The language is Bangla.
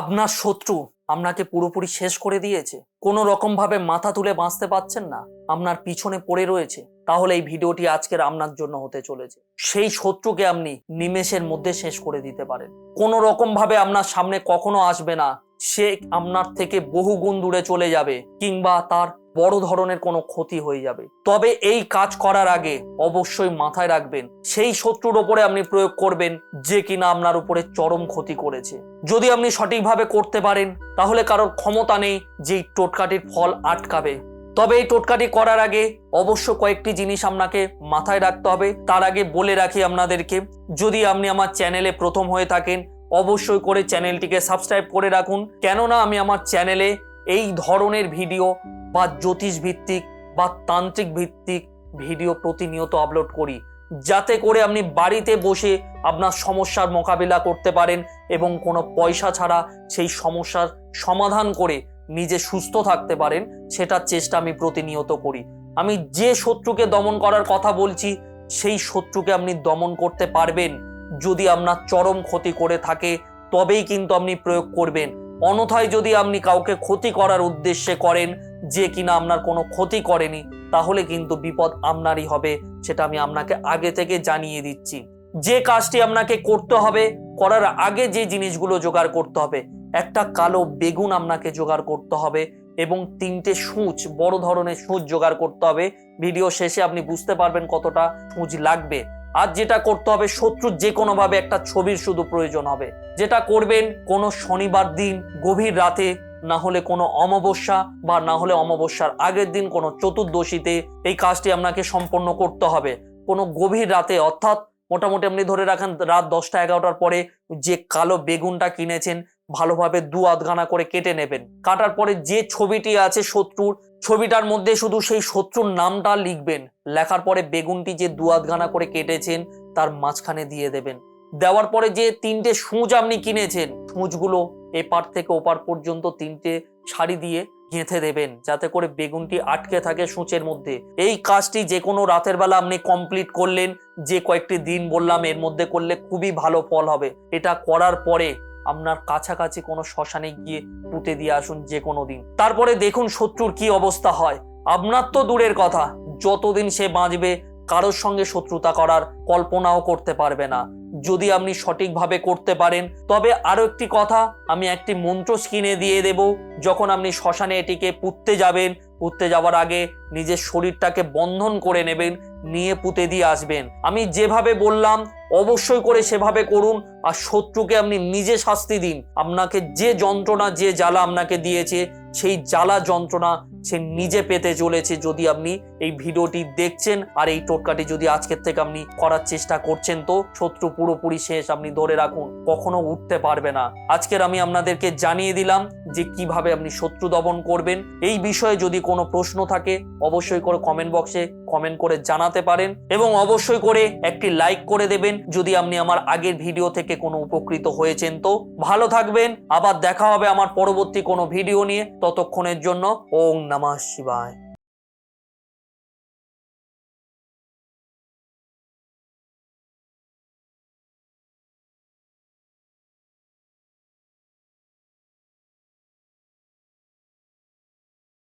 আপনার শত্রু আপনাকে পুরোপুরি শেষ করে দিয়েছে, কোনো রকম ভাবে মাথা তুলে বাঁচতে পারছেন না, আপনার পিছনে পড়ে রয়েছে, তাহলে এই ভিডিওটি আজকের আপনার জন্য হতে চলেছে। সেই শত্রুকে আপনি নিমেষের মধ্যে শেষ করে দিতে পারেন। কোনো রকম ভাবে আপনার সামনে কখনো আসবে না, সে আপনার থেকে বহু গুণ দূরে চলে যাবে কিংবা তার বড় ধরনের কোনো ক্ষতি হয়ে যাবে। তবে এই কাজ করার আগে অবশ্যই মাথায় রাখবেন, সেই শত্রুর ওপরে আপনি প্রয়োগ করবেন যে কিনা আপনার উপরে চরম ক্ষতি করেছে। যদি আপনি সঠিকভাবে করতে পারেন তাহলে কারোর ক্ষমতা নেই যে এই টোটকাটির ফল আটকাবে। তবে এই টোটকাটি করার আগে অবশ্য কয়েকটি জিনিস আপনাকে মাথায় রাখতে হবে। তার আগে বলে রাখি আপনাদেরকে, যদি আপনি আমার চ্যানেলে প্রথম হয়ে থাকেন অবশ্যই করে চ্যানেলটিকে সাবস্ক্রাইব করে রাখুন, কেননা আমি আমার চ্যানেলে এই ধরনের ভিডিও বা জ্যোতিষ ভিত্তিক বা তান্ত্রিক ভিত্তিক ভিডিও প্রতিনিয়ত আপলোড করি, যাতে করে আপনি বাড়িতে বসে আপনার সমস্যার মোকাবিলা করতে পারেন এবং কোনো পয়সা ছাড়া সেই সমস্যার সমাধান করে নিজে সুস্থ থাকতে পারেন। সেটার চেষ্টা আমি প্রতিনিয়ত করি। আমি যে শত্রুকে দমন করার কথা বলছি সেই শত্রুকে আপনি দমন করতে পারবেন যদি আপনার চরম ক্ষতি করে থাকে, তবেই কিন্তু আপনি প্রয়োগ করবেন। অন্যথায় যদি আপনি কাউকে ক্ষতি করার উদ্দেশ্যে করেন যে কিনা আপনার কোনো ক্ষতি করেনি, তাহলে কিন্তু বিপদ আপনারই হবে। সেটা আমি আপনাকে আগে থেকে জানিয়ে দিচ্ছি। যে কাজটি আপনাকে করতে হবে, করার আগে যে জিনিসগুলো জোগাড় করতে হবে, একটা কালো বেগুন আপনাকে জোগাড় করতে হবে এবং 3টে সূচ, বড় ধরনের সূচ জোগাড় করতে হবে। ভিডিও শেষে আপনি বুঝতে পারবেন কতটা সূচ লাগবে। আর যেটা করতে হবে, শত্রুর যে কোনো ভাবে একটা ছবির শুধু প্রয়োজন হবে। যেটা করবেন, কোনো শনিবার দিন গভীর রাতে, না হলে কোনো অমাবস্যা, বা না হলে অমাবস্যার আগের দিন কোনো চতুর্দশীতে এই কাজটি আপনাকে সম্পন্ন করতে হবে। কোনো গভীর রাতে, অর্থাৎ মোটামুটি আপনি ধরে রাখেন রাত 10টা-11টার পরে যে কালো বেগুনটা কিনেছেন ভালোভাবে 2 আধখানা করে কেটে নেবেন। কাটার পরে যে ছবিটি আছে শত্রুর, ছবিটার মধ্যে শুধু সেই শত্রুর নামটা লিখবেন। লেখার পরে বেগুনটি যে 2 আধখানা করে কেটেছেন তার মাঝখানে দিয়ে দেবেন। দেওয়ার পরে যে 3টে সূচ আপনি কিনেছেন, সূচগুলো এপার থেকে ওপার পর্যন্ত 3টে সারি দিয়ে গেঁথে দেবেন, যাতে করে বেগুনটি আটকে থাকে সূচের মধ্যে। এই কাজটি যে কোনো রাতের বেলা আপনি কমপ্লিট করলেন, যে কয়েকটি দিন বললাম এর মধ্যে করলে খুবই ভালো ফল হবে। এটা করার পরে আপনার কাছাকাছি কোনো শ্মশানে গিয়ে পুঁতে দিয়ে আসুন যে কোনো দিন। তারপরে দেখুন শত্রুর কি অবস্থা হয়। আপনার তো দূরের কথা, যতদিন সে বাঁচবে কারোর সঙ্গে শত্রুতা করার কল্পনাও করতে পারবে না, যদি আপনি সঠিকভাবে করতে পারেন। তবে আরো একটি কথা, আমি একটি মন্ত্র স্ক্রিনে দিয়ে দেব। যখন আপনি শ্মশানে এটিকে পুঁততে যাবেন, পুঁততে যাওয়ার আগে নিজের শরীরটাকে বন্ধন করে নেবেন, নিয়ে পুঁতে দিয়ে আসবেন। আমি যেভাবে বললাম অবশ্যই করে সেভাবে করুন। আর শত্রুকে আপনি নিজে শাস্তি দিন। আপনাকে যে যন্ত্রণা, যে জ্বালা আপনাকে দিয়েছে, সেই জ্বালা যন্ত্রণা সে নিজে পেতে চলেছে। যদি আপনি এই ভিডিওটি দেখছেন আর এই টোটকাটি যদি আজকের থেকে আপনি করার চেষ্টা করছেন, তো শত্রু পুরোপুরি শেষ। আপনি ধরে রাখুন কখনো উঠতে পারবে না। আজকের আমি আপনাদেরকে জানিয়ে দিলাম যে কিভাবে আপনি শত্রু দমন করবেন। এই বিষয়ে যদি কোনো প্রশ্ন থাকে অবশ্যই করে কমেন্ট বক্সে কমেন্ট করে জানাতে পারেন এবং অবশ্যই করে একটি লাইক করে দেবেন যদি আপনি আমার আগের ভিডিও থেকে কোনো উপকৃত হয়েছেন। তো ভালো থাকবেন, আবার দেখা হবে আমার পরবর্তী কোনো ভিডিও নিয়ে। ততক্ষণের জন্য ওম নমঃ শিবায়।